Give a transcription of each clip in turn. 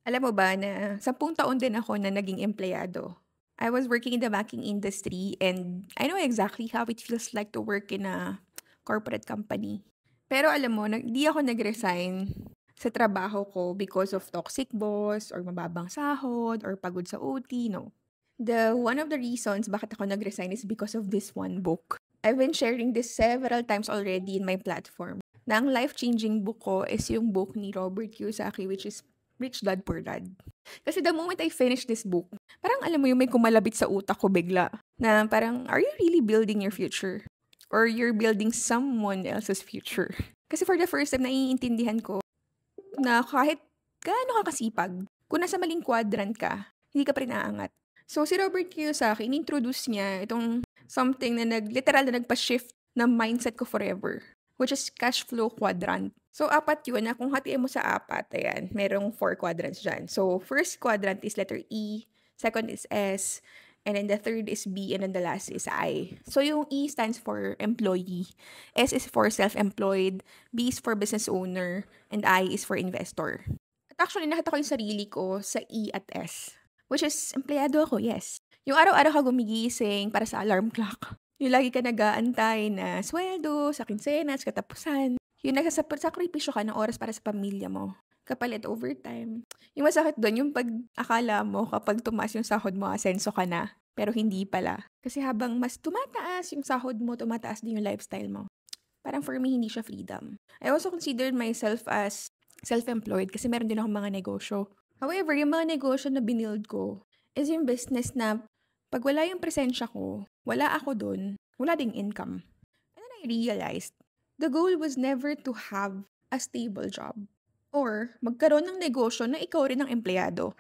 Alam mo ba na 10 taon din ako na naging empleyado. I was working in the banking industry and I know exactly how it feels like to work in a corporate company. Pero alam mo, di ako nag-resign sa trabaho ko because of toxic boss or mababang sahod or pagod sa OT, no. One of the reasons bakit ako nag-resign is because of this one book. I've been sharing this several times already in my platform. Na ang life-changing book ko is yung book ni Robert Kiyosaki, which is Rich Dad Poor Dad. Kasi the moment I finished this book, parang alam mo yung may kumalabit sa utak ko bigla. Na parang, are you really building your future? Or you're building someone else's future? Kasi for the first time, naiintindihan ko na kahit gaano ka kasipag, kung nasa maling quadrant ka, hindi ka pa rin aangat. So, si Robert Kiyosaki, in-introduce niya itong something na literal na nagpa-shift ng mindset ko forever, which is cash flow quadrant. So, apat yun na kung hatiin mo sa apat, ayan, merong 4 quadrants dyan. So, first quadrant is letter E, second is S, and then the third is B, and then the last is I. So, yung E stands for employee, S is for self-employed, B is for business owner, and I is for investor. At actually, nakita ko yung sarili ko sa E at S. Which is, empleyado ako, yes. Yung araw-araw ka gumigising para sa alarm clock. Yung lagi ka nag-aantay na sweldo, sa kinsenas, katapusan. Yung nagsasakripisyo ka ng oras para sa pamilya mo. Kapalit overtime. Yung masakit doon, yung pag akala mo kapag tumaas yung sahod mo, asenso ka na. Pero hindi pala. Kasi habang mas tumataas yung sahod mo, tumataas din yung lifestyle mo. Parang for me, hindi siya freedom. I also considered myself as self-employed kasi meron din akong mga negosyo. However, yung mga negosyo na binild ko is yung business na pag wala yung presensya ko, wala ako dun, wala ding income. And then I realized, the goal was never to have a stable job or magkaroon ng negosyo na ikaw rin ang empleyado.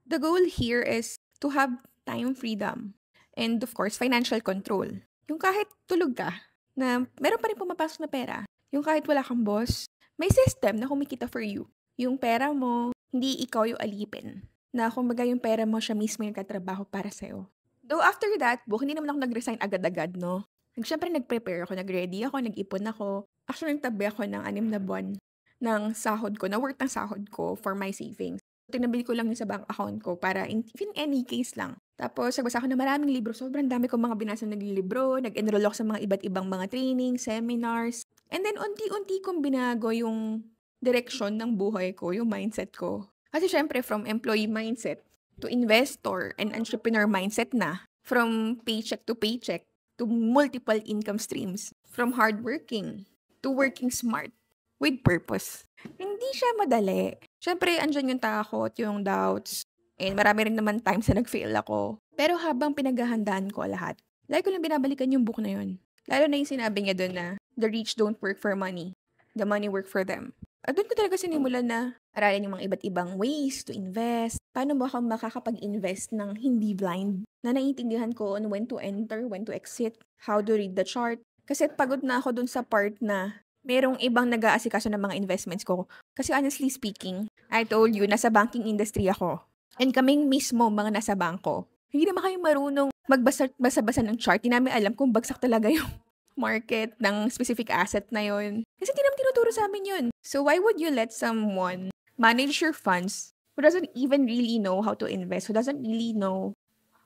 The goal here is to have time freedom and of course, financial control. Yung kahit tulog ka, na meron pa rin pumapasok na pera. Yung kahit wala kang boss, may system na kumikita for you. Yung pera mo, hindi ikaw yung alipin. Na kumbaga yung pera mo, siya mismo yung katrabaho para sa'yo. Though after that book, hindi naman ako nag-resign agad-agad, no? Siyempre nag-prepare ako, nag-ready ako, nag-ipon ako. Actually, nagtabi ako ng 6 na buwan ng sahod ko, na worth ng sahod ko for my savings. Tinabi ko lang yun sa bank account ko para in any case lang. Tapos, nagbasa ako ng maraming libro. Sobrang dami kong mga binasa ng libro. Nag-enroll ako sa mga iba't ibang mga training, seminars. And then, unti-unti kong binago yung direction ng buhay ko, yung mindset ko. Kasi syempre, from employee mindset to investor and entrepreneur mindset na. From paycheck to paycheck to multiple income streams. From hardworking to working smart with purpose. Hindi siya madali. Syempre, andyan yung takot, yung doubts. And marami rin naman times na nag-fail ako. Pero habang pinaghahandaan ko lahat, lagi ko lang binabalikan yung book na yun. Lalo na yung sinabi niya doon na, the rich don't work for money. The money work for them. At doon ko talaga sinimulan na aralin yung mga iba't ibang ways to invest. Paano ba ako makakapag-invest ng hindi blind? Na naiintindihan ko on when to enter, when to exit, how to read the chart. Kasi pagod na ako doon sa part na merong ibang nag-aasikaso ng mga investments ko. Kasi honestly speaking, I told you, nasa banking industry ako. And kaming mismo mga nasa bangko. Hindi naman kayo marunong magbasa-basa ng chart. Hindi namin alam kung bagsak talaga yung market ng specific asset na yun. Kasi hindi naman tinuturo sa amin yun. So why would you let someone manage your funds who doesn't even really know how to invest, who doesn't really know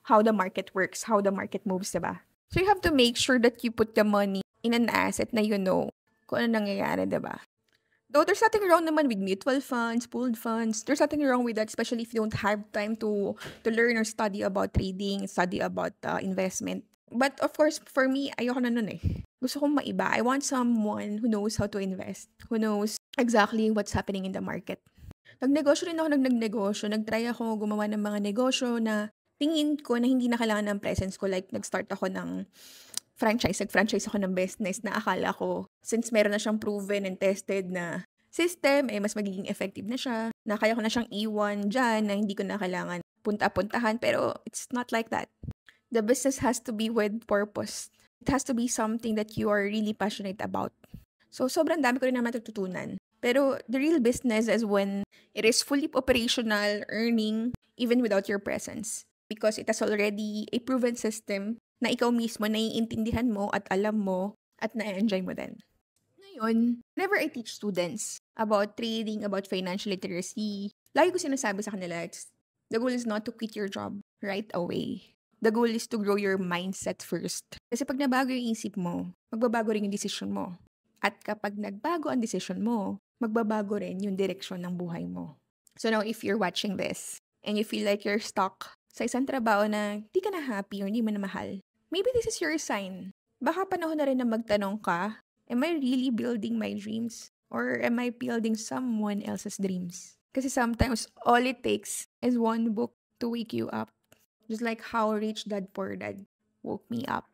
how the market works, how the market moves, diba? So you have to make sure that you put the money in an asset na you know kung ano nangyayari, diba? Though there's nothing wrong naman with mutual funds, pooled funds. There's nothing wrong with that, especially if you don't have time to learn or study about trading, study about investment. But of course, for me, ayoko na nun eh. Gusto kong maiba. I want someone who knows how to invest, who knows exactly what's happening in the market. Nagnegosyo rin ako nagnegosyo. Nagtry ako gumawa ng mga negosyo na tingin ko na hindi na kailangan ng presence ko. Like, nag-start ako ng nag-franchise ako ng business na akala ko, since meron na siyang proven and tested na system, mas magiging effective na siya, na kaya ko na siyang iwan dyan, na hindi ko na kailangan punta-puntahan, pero it's not like that. The business has to be with purpose. It has to be something that you are really passionate about. So, sobrang dami ko rin naman natutunan. Pero, the real business is when it is fully operational, earning, even without your presence. Because it has already a proven system na ikaw mismo naiintindihan mo at alam mo at na-enjoy mo din. Ngayon, whenever I teach students about trading, about financial literacy, Lagi ko sinasabi sa kanila, the goal is not to quit your job right away. The goal is to grow your mindset first. Kasi pag nabago yung isip mo, magbabago rin yung decision mo. At kapag nagbago ang decision mo, magbabago rin yung direksyon ng buhay mo. So now, if you're watching this, and you feel like you're stuck sa isang trabaho na di ka na happy or di mo na mahal, maybe this is your sign. Baka panahon na rin na magtanong ka, am I really building my dreams? Or am I building someone else's dreams? Kasi sometimes, all it takes is one book to wake you up. Just like how Rich Dad Poor Dad woke me up.